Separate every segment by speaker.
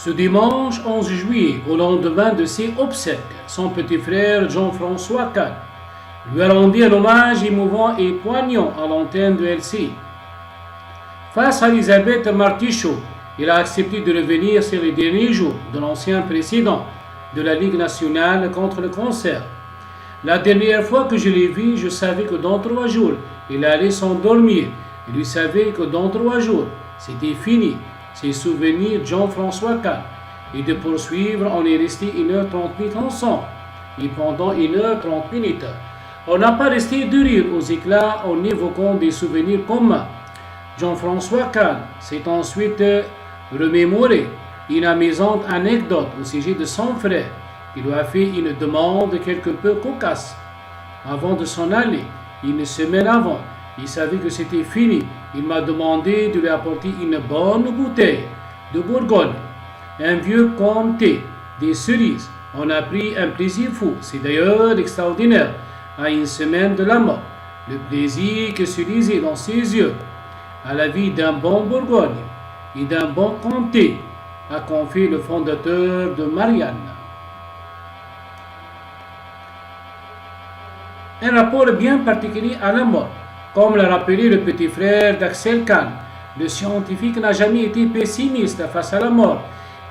Speaker 1: Ce dimanche 11 juillet, au lendemain de ses obsèques, son petit frère Jean-François Kahn lui a rendu un hommage émouvant et poignant à l'antenne de LCI. Face à Elisabeth Martichaud, il a accepté de revenir sur les derniers jours de l'ancien président de la Ligue nationale contre le cancer. La dernière fois que je l'ai vu, je savais que dans 3 jours, il allait s'endormir. Et lui savait que dans 3 jours, c'était fini. Ses souvenirs Jean-François Kahn. Et de poursuivre, on est resté 1h30 ensemble. Et pendant 1h30, on n'a pas resté de rire aux éclats en évoquant des souvenirs communs. Jean-François Kahn s'est ensuite remémoré une amusante anecdote au sujet de son frère. Il lui a fait une demande quelque peu cocasse. Avant de s'en aller, une semaine avant, il savait que c'était fini. Il m'a demandé de lui apporter une bonne bouteille de Bourgogne, un vieux comté, des cerises. On a pris un plaisir fou. C'est d'ailleurs extraordinaire. À une semaine de la mort, le plaisir que se lisait dans ses yeux à la vie d'un bon Bourgogne et d'un bon comté, a confié le fondateur de Marianne. Un rapport bien particulier à la mort, comme l'a rappelé le petit frère d'Axel Kahn. Le scientifique n'a jamais été pessimiste face à la mort.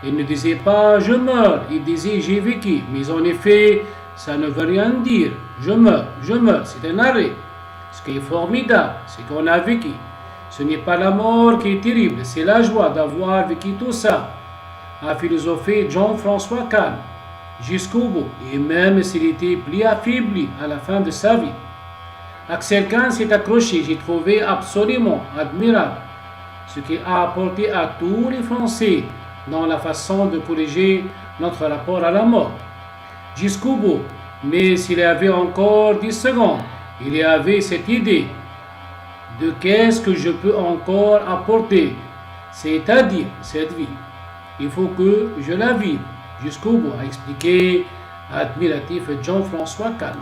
Speaker 1: Il ne disait pas « je meurs », il disait « j'ai vécu ». Mais en effet, ça ne veut rien dire. Je meurs, c'est un arrêt. Ce qui est formidable, c'est qu'on a vécu. Ce n'est pas la mort qui est terrible, c'est la joie d'avoir vécu tout ça, a philosophé Jean-François Kahn jusqu'au bout, et même s'il était plus affaibli à la fin de sa vie. Axel Kahn s'est accroché, j'ai trouvé absolument admirable ce qu'il a apporté à tous les Français dans la façon de corriger notre rapport à la mort. Jusqu'au bout, mais s'il y avait encore 10 secondes, il y avait cette idée de qu'est-ce que je peux encore apporter, c'est-à-dire cette vie. Il faut que je la vive jusqu'au bout, a expliqué admiratif Jean-François Kahn.